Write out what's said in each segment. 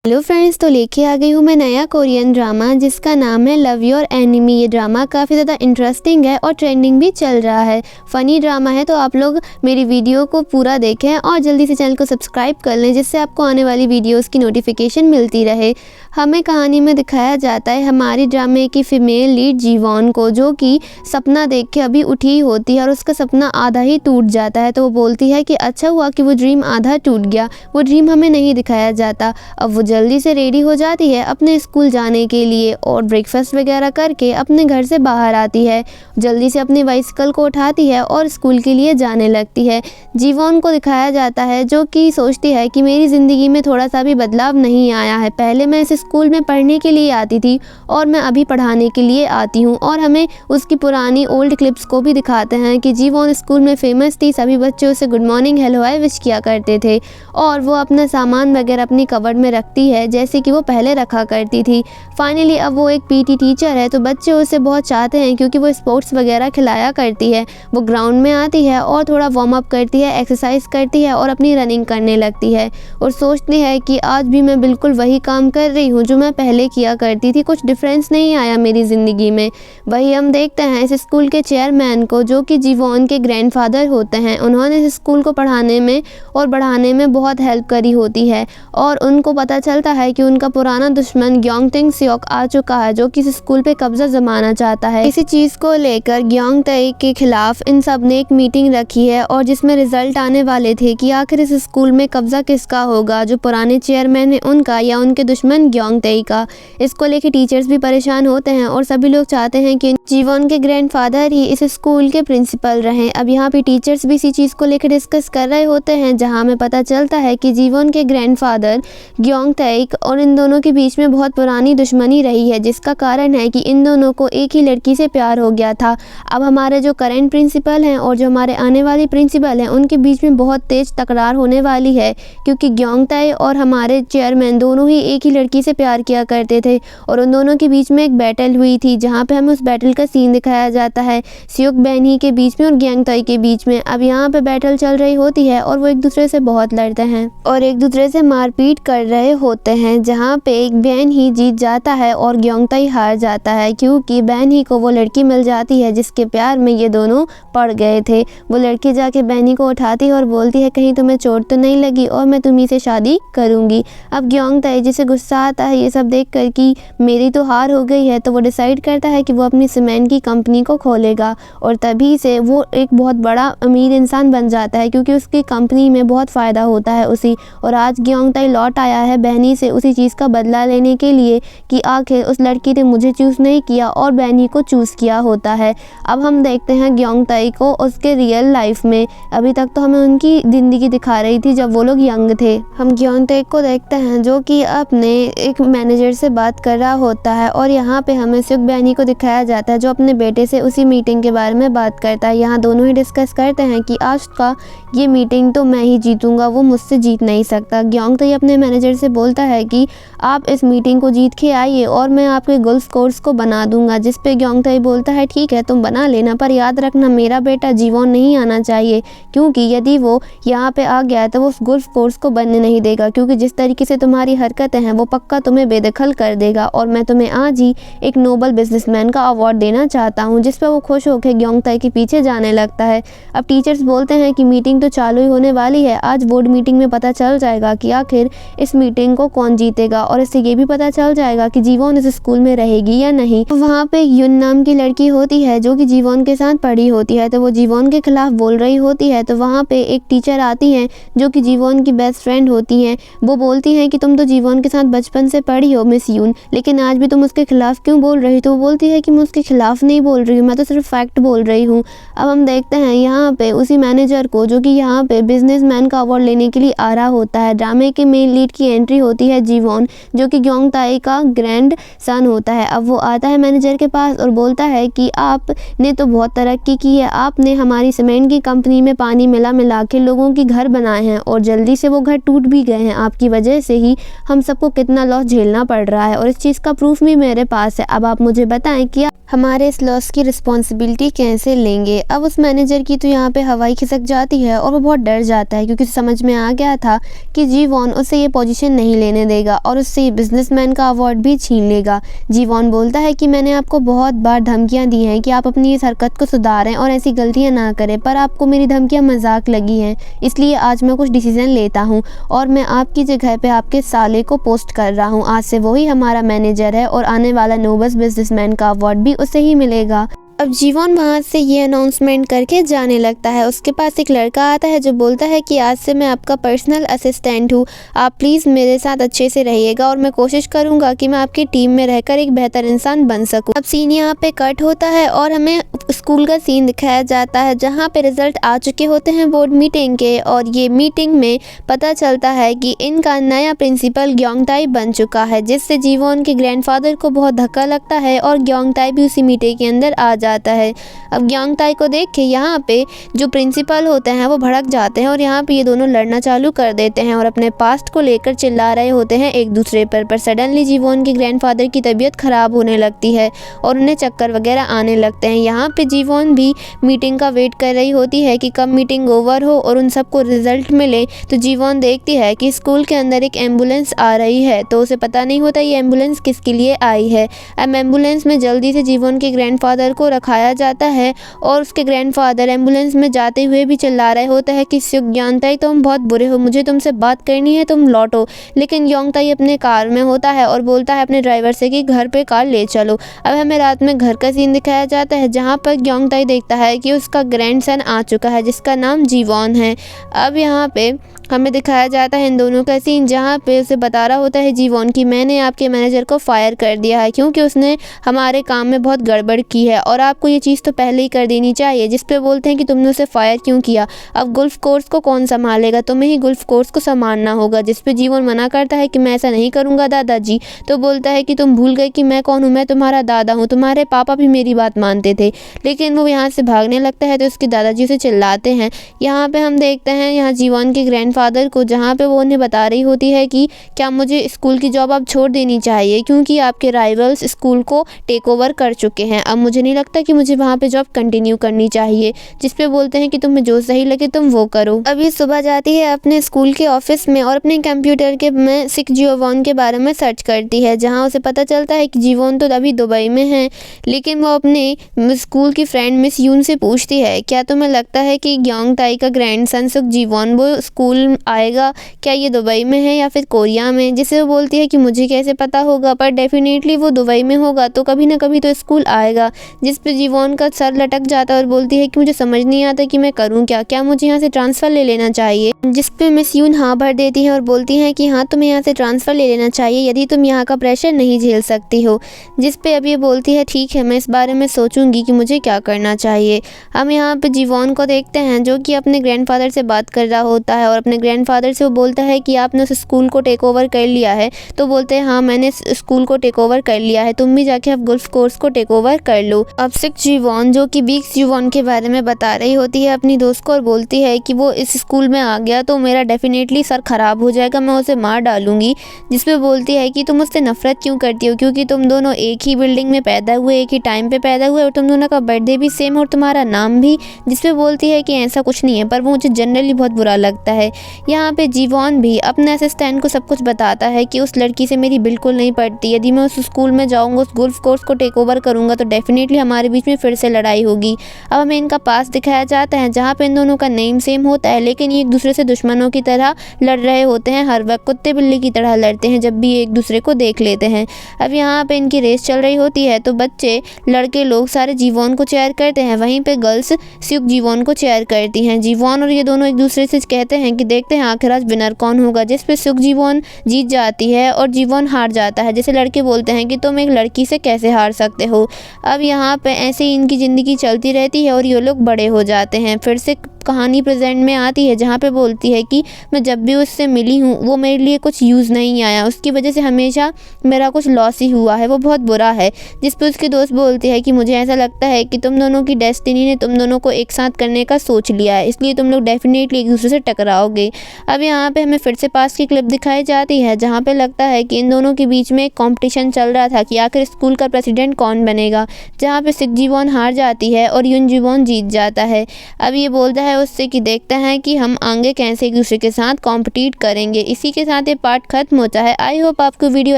Hello friends, तो लेके आ गई हूँ मैं नया कोरियन ड्रामा जिसका नाम है लव योर एनिमी। ये ड्रामा काफ़ी ज़्यादा इंटरेस्टिंग है और ट्रेंडिंग भी चल रहा है। फ़नी ड्रामा है, तो आप लोग मेरी वीडियो को पूरा देखें और जल्दी से चैनल को सब्सक्राइब कर लें जिससे आपको आने वाली वीडियोस की नोटिफिकेशन मिलती रहे। हमें कहानी में दिखाया जाता है हमारी ड्रामे की फ़ीमेल लीड जीवॉन को, जो कि सपना देख के अभी उठी होती है और उसका सपना आधा ही टूट जाता है। तो वो बोलती है कि अच्छा हुआ कि वो ड्रीम आधा टूट गया, वो ड्रीम हमें नहीं दिखाया जाता। अब वो जल्दी से रेडी हो जाती है अपने स्कूल जाने के लिए और ब्रेकफास्ट वगैरह करके अपने घर से बाहर आती है। जल्दी से अपनी बाइसिकल को उठाती है और स्कूल के लिए जाने लगती है। जीवॉन को दिखाया जाता है जो कि सोचती है कि मेरी ज़िंदगी में थोड़ा सा भी बदलाव नहीं आया है। पहले मैं इस स्कूल में पढ़ने के लिए आती थी और मैं अभी पढ़ाने के लिए आती हूँ। और हमें उसकी पुरानी ओल्ड क्लिप्स को भी दिखाते हैं कि जीवॉन स्कूल में फेमस थी, सभी बच्चे उसे good morning hello hi wish किया करते थे और वो अपना सामान वगैरह अपनी कवर्ड में रखती है जैसे कि वो पहले रखा करती थी। फाइनली अब वो एक पीटी टीचर है, तो बच्चे उसे बहुत चाहते हैं क्योंकि वो स्पोर्ट्स वगैरह खिलाया करती है। वो ग्राउंड में आती है और थोड़ा वार्म अप करती है, एक्सरसाइज करती है और अपनी रनिंग करने लगती है और सोचती है कि आज भी मैं बिल्कुल वही काम कर रही हूँ जो मैं पहले किया करती थी, कुछ डिफरेंस नहीं आया मेरी ज़िंदगी में। वही हम देखते हैं इस स्कूल के चेयरमैन को, जो कि जीवॉन के ग्रैंडफादर होते हैं। उन्होंने इस स्कूल को पढ़ाने में और बढ़ाने में बहुत हेल्प करी होती है और उनको पता चलता है कि उनका पुराना दुश्मन ग्योंगटेक सियोक आ चुका है, जो कि इस स्कूल पे कब्जा जमाना चाहता है। इसी चीज़ को लेकर ग्योंगटेक के खिलाफ इन सब ने एक मीटिंग रखी है और जिसमें रिजल्ट आने वाले थे कि आखिर इस स्कूल में कब्जा किसका होगा, जो पुराने चेयरमैन है उनका या उनके दुश्मन ग्योंगटेक का। इसको लेकर टीचर्स भी परेशान होते हैं और सभी लोग चाहते हैं कि जीवॉन के ग्रैंडफादर ही इस स्कूल के प्रिंसिपल रहें। अब यहाँ पे टीचर्स भी इसी चीज़ को लेकर डिस्कस कर रहे होते हैं, जहाँ हमें पता चलता है कि जीवॉन के ग्रैंडफादर ग्योंगटेक और इन दोनों के बीच में बहुत पुरानी दुश्मनी रही है, जिसका कारण है कि इन दोनों को एक ही लड़की से प्यार हो गया था। अब हमारे जो करंट प्रिंसिपल हैं और जो हमारे आने वाले प्रिंसिपल हैं उनके बीच में बहुत तेज तकरार होने वाली है, क्योंकि ग्योंगटेक और हमारे चेयरमैन दोनों ही एक ही लड़की से प्यार किया करते थे और उन दोनों के बीच में एक बैटल हुई थी, जहाँ पे हमें उस बैटल का सीन दिखाया जाता है सियोक बैनी के बीच में और ग्योंगटेक के बीच में। अब यहाँ पे बैटल चल रही होती है और वो एक दूसरे से बहुत लड़ते हैं और एक दूसरे से मारपीट कर रहे होते हैं, जहाँ पे एक बैन ही जीत जाता है और ग्योंगटेक हार जाता है, क्योंकि बैन ही को वो लड़की मिल जाती है जिसके प्यार में ये दोनों पड़ गए थे। वो लड़की जाके बैनी को उठाती है और बोलती है कहीं तुम्हें चोट तो नहीं लगी और मैं तुम्ही से शादी करूँगी। अब ग्योंगटेक जिसे गुस्सा आता है ये सब देख कर कि मेरी तो हार हो गई है, तो वो डिसाइड करता है कि वो अपनी सीमेंट की कंपनी को खोलेगा और तभी से वो एक बहुत बड़ा अमीर इंसान बन जाता है, क्योंकि उसकी कंपनी में बहुत फ़ायदा होता है उसी। और आज ग्योंगटेक लौट आया है बैनी से उसी चीज़ का बदला लेने के लिए कि आखिर उस लड़की ने मुझे चूज़ नहीं किया और बैनी को चूज़ किया होता है। अब हम देखते हैं ग्योंगटेक को उसके रियल लाइफ में। अभी तक तो हमें उनकी ज़िंदगी दिखा रही थी जब वो लोग यंग थे। हम ग्योंगटेक को देखते हैं जो कि अपने एक मैनेजर से बात कर रहा होता है और यहाँ पे हमें सियोक बैनी को दिखाया जाता है जो अपने बेटे से उसी मीटिंग के बारे में बात करता है। यहाँ दोनों ही डिस्कस करते हैं कि आज का ये मीटिंग तो मैं ही जीतूंगा, वो मुझसे जीत नहीं सकता। ग्योंगटेक अपने मैनेजर से बोलता है कि आप इस मीटिंग को जीत के आइए और मैं आपके गोल्फ कोर्स को बना दूंगा, जिस पे ग्योंगटेक बोलता है ठीक है तुम बना लेना, पर याद रखना मेरा बेटा जीवॉन नहीं आना चाहिए, क्योंकि यदि वो यहाँ पे आ गया तो वो उस गोल्फ कोर्स को बनने नहीं देगा, क्योंकि जिस तरीके से तुम्हारी हरकतें हैं वो पक्का तुम्हें बेदखल कर देगा और मैं तुम्हें आज ही एक नोबल बिजनेसमैन का अवार्ड देना चाहता हूँ। जिस पर वो खुश होकर ग्योंगटेक के पीछे जाने लगता है। अब टीचर्स बोलते हैं कि मीटिंग तो चालू ही होने वाली है, आज बोर्ड मीटिंग में पता चल जाएगा कि आखिर इस मीटिंग को कौन जीतेगा और इससे ये भी पता चल जाएगा कि जीवॉन इस स्कूल में रहेगी या नहीं। तो वहाँ पे युन नाम की लड़की होती है जो कि जीवॉन के साथ पढ़ी होती है, तो वो जीवॉन के खिलाफ बोल रही होती है। तो वहाँ पे एक टीचर आती हैं जो कि जीवॉन की बेस्ट फ्रेंड होती हैं। वो बोलती हैं कि तुम तो जीवॉन के साथ बचपन से पढ़ी हो मिस यून, लेकिन आज भी तुम उसके खिलाफ क्यों बोल रही हो? तो वो बोलती है कि मैं उसके खिलाफ नहीं बोल रही हूँ, मैं तो सिर्फ फैक्ट बोल रही हूँ। अब हम देखते हैं यहाँ पे उसी मैनेजर को जो कि यहाँ पे बिजनेसमैन का अवार्ड लेने के लिए आ रहा होता है। ड्रामे के मेन लीड की एंट्री होती है जीवॉन, जो कि ग्योंगटेक का ग्रैंड सन होता है। अब वो आता है मैनेजर के पास और बोलता है कि आपने तो बहुत तरक्की की है, आपने हमारी सीमेंट की कंपनी में पानी मिला मिला के लोगों के घर बनाए हैं और जल्दी से वो घर टूट भी गए हैं। आपकी वजह से ही हम सबको कितना लॉस झेलना पड़ रहा है और इस चीज़ का प्रूफ भी मेरे पास है। अब आप मुझे बताएं कि हमारे इस लॉस की रिस्पॉन्सिबिलिटी कैसे लेंगे। अब उस मैनेजर की तो यहाँ पे हवाई खिसक जाती है और वो बहुत डर जाता है, क्योंकि समझ में आ गया था कि जीवॉन उससे ये पोजीशन नहीं लेने देगा और उससे ये बिजनेसमैन का अवार्ड भी छीन लेगा। जीवॉन बोलता है कि मैंने आपको बहुत बार धमकियाँ दी हैं कि आप अपनी इस हरकत को सुधारें और ऐसी गलतियाँ ना करें, पर आपको मेरी धमकियाँ मजाक लगी हैं, इसलिए आज मैं कुछ डिसीजन लेता हूँ और मैं आपकी जगह पे आपके साले को पोस्ट कर रहा हूँ। आज से वही हमारा मैनेजर है और आने वाला नोबस बिजनेसमैन का अवार्ड भी उसे ही मिलेगा। अब जीवॉन वहाँ से ये अनाउंसमेंट करके जाने लगता है। उसके पास एक लड़का आता है जो बोलता है कि आज से मैं आपका पर्सनल असिस्टेंट हूँ, आप प्लीज़ मेरे साथ अच्छे से रहिएगा और मैं कोशिश करूँगा कि मैं आपकी टीम में रहकर एक बेहतर इंसान बन सकूँ। अब सीन यहाँ पे कट होता है और हमें स्कूल का सीन दिखाया जाता है जहाँ पे रिजल्ट आ चुके होते हैं बोर्ड मीटिंग के, और ये मीटिंग में पता चलता है कि इनका नया प्रिंसिपल ग्योंगताई बन चुका है, जिससे जीवॉन के ग्रैंडफादर को बहुत धक्का लगता है और ग्योंगताई भी उसी मीटिंग के अंदर आ जाता है। अब ग्योंगताई को देख के यहाँ पे जो प्रिंसिपल होते हैं वो भड़क जाते हैं और यहाँ पे ये दोनों लड़ना चालू कर देते हैं और अपने पास्ट को लेकर चिल्ला रहे होते हैं एक दूसरे पर सडनली जीवॉन के ग्रैंडफादर की तबीयत खराब होने लगती है और उन्हें चक्कर वगैरह आने लगते हैं। यहाँ पे जीवॉन भी मीटिंग का वेट कर रही होती है कि कब मीटिंग ओवर हो और उन सबको रिजल्ट मिले। तो जीवॉन देखती है कि स्कूल के अंदर एक एम्बुलेंस आ रही है, तो उसे पता नहीं होता ये एम्बुलेंस किसके लिए आई है। अब एम्बुलेंस में जल्दी से जीवॉन के ग्रैंडफादर को रखाया जाता है और उसके ग्रैंडफादर एम्बुलेंस में जाते हुए भी चिल्ला रहे होते हैं कि ग्योंगताई तुम बहुत बुरे हो, मुझे तुमसे बात करनी है, तुम लौटो। लेकिन ग्योंगताई अपने कार में होता है और बोलता है अपने ड्राइवर से कि घर पे कार ले चलो। अब हमें रात में घर का सीन दिखाया जाता है जहाँ पर ग्योंगताई देखता है कि उसका ग्रैंडसन आ चुका है जिसका नाम जीवॉन है। अब यहाँ पे हमें दिखाया जाता है इन दोनों का सीन जहाँ पे उसे बता रहा होता है जीवॉन कि मैंने आपके मैनेजर को फायर कर दिया है क्योंकि उसने हमारे काम में बहुत गड़बड़ की है और आपको ये चीज़ तो पहले ही कर देनी चाहिए। जिस पे बोलते हैं कि तुमने उसे फायर क्यों किया, अब गुल्फ कोर्स को कौन संभालेगा, तुम्हें ही गुल्फ कोर्स को संभालना होगा। जिस पे जीवॉन मना करता है कि मैं ऐसा नहीं करूँगा दादाजी। तो बोलता है कि तुम भूल गए कि मैं कौन हूँ, मैं तुम्हारा दादा हूँ, तुम्हारे पापा भी मेरी बात मानते थे। लेकिन वो यहाँ से भागने लगता है तो उसके दादाजी उसे चिल्लाते हैं। यहाँ पे हम देखते हैं यहाँ जीवॉन के ग्रैंडफादर को जहाँ पे वो उन्हें बता रही होती है कि क्या मुझे स्कूल की जॉब अब छोड़ देनी चाहिए क्योंकि आपके राइवल्स स्कूल को टेक ओवर कर चुके हैं, अब मुझे नहीं लगता कि मुझे वहाँ पे जॉब कंटिन्यू करनी चाहिए। जिस पे बोलते हैं कि तुम्हें जो सही लगे तुम वो करो। अभी सुबह जाती है अपने स्कूल के ऑफिस में और अपने कंप्यूटर के में सिक जीवॉन के बारे में सर्च करती है जहाँ उसे पता चलता है कि जीवॉन तो अभी दुबई में है। लेकिन वो अपने स्कूल की फ्रेंड मिस यून से पूछती है क्या तुम्हें लगता है कि ग्योंगताई का ग्रैंडसन सुक जीवॉन वो स्कूल आएगा, क्या ये दुबई में है या फिर कोरिया में। जिसे वो बोलती है कि मुझे कैसे पता होगा, पर डेफिनेटली वो दुबई में होगा तो कभी ना कभी तो स्कूल आएगा। जिस पे जीवॉन का सर लटक जाता है और बोलती है कि मुझे समझ नहीं आता कि मैं करूँ क्या मुझे यहाँ से ट्रांसफ़र ले लेना चाहिए। जिस पे मिस यून हाँ भर देती हैं और बोलती हैं कि हाँ तुम्हें यहाँ से ट्रांसफ़र ले लेना चाहिए यदि तुम यहाँ का प्रेशर नहीं झेल सकती हो। जिस पे अब ये बोलती है ठीक है मैं इस बारे में सोचूंगी कि मुझे क्या करना चाहिए। हम यहाँ पे जीवॉन को देखते हैं जो कि अपने ग्रैंडफादर से बात कर रहा होता है और अपने ग्रैंडफादर से वो बोलता है कि आपने उस स्कूल को टेक ओवर कर लिया है। तो बोलते हैं हाँ मैंने स्कूल को टेक ओवर कर लिया है, तुम भी जाके अब गुल्फ कोर्स को टेक ओवर कर लो। अब सिक जीवॉन जो कि बीक्स जीवॉन के बारे में बता रही होती है अपनी दोस्त को और बोलती है कि वो इस स्कूल में आ गया तो मेरा डेफिनेटली सर खराब हो जाएगा, मैं उसे मार डालूंगी। जिस पे बोलती है कि तुम उससे नफरत क्यों करती हो क्योंकि तुम दोनों एक ही बिल्डिंग में पैदा हुए, एक ही टाइम पे पैदा हुए और तुम दोनों का बर्थडे भी सेम और तुम्हारा नाम भी। जिस पे बोलती है कि ऐसा कुछ नहीं है पर वो मुझे जनरली बहुत बुरा लगता है। यहाँ पे जीवॉन भी अपने असिस्टेंट को सब कुछ बताता है कि उस लड़की से मेरी बिल्कुल नहीं पड़ती, यदि मैं उस स्कूल में जाऊँगा उस गुल्फ कोर्स को टेक ओवर करूँगा तो डेफिनेटली हमारे बीच में फिर से लड़ाई होगी। अब हमें इनका पास दिखाया जाता है जहाँ पे इन दोनों का नेम सेम होता है लेकिन ये एक दूसरे से दुश्मनों की तरह लड़ रहे होते हैं, हर वक्त कुत्ते बिल्ली की तरह लड़ते हैं जब भी एक दूसरे को देख लेते हैं। अब यहाँ पे इनकी रेस चल रही होती है तो बच्चे लड़के लोग सारे जीवॉन को चेयर करते हैं, वहीं पे गर्ल्स सिक जीवॉन को चेयर करती हैं। जीवॉन और ये दोनों एक दूसरे से कहते हैं कि देखते हैं आखिर आज विनर कौन होगा। जिस पे सिक जीवॉन जीत जाती है और जीवॉन हार जाता है। जैसे लड़के बोलते हैं कि तुम एक लड़की से कैसे हार सकते हो। अब यहाँ पे ऐसे ही इनकी ज़िंदगी चलती रहती है और ये लोग बड़े हो जाते हैं। फिर से कहानी प्रेजेंट में आती है जहाँ पे बोलती है कि मैं जब भी उससे मिली हूँ वो मेरे लिए कुछ यूज़ नहीं आया, उसकी वजह से हमेशा मेरा कुछ लॉस ही हुआ है, वो बहुत बुरा है। जिस पे उसकी दोस्त बोलती है कि मुझे ऐसा लगता है कि तुम दोनों की डेस्टिनी ने तुम दोनों को एक साथ करने का सोच लिया है, इसलिए तुम लोग डेफिनेटली एक दूसरे से टकराओगे। अब यहाँ पे हमें फिर से पास की क्लिप दिखाई जाती है जहाँ पे लगता है कि इन दोनों के बीच में एक कॉम्पिटिशन चल रहा था कि आखिर स्कूल का प्रेसिडेंट कौन बनेगा, जहाँ पे सिक जीवॉन हार जाती है और यून जीवॉन जीत जाता है। अब ये बोलता है उससे कि देखते हैं कि हम आगे कैसे एक दूसरे के साथ कॉम्पिटिट करेंगे। इसी के साथ ये पार्ट खत्म होता है। आई होप आपको वीडियो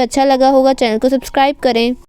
अच्छा लगा होगा। चैनल को सब्सक्राइब करें।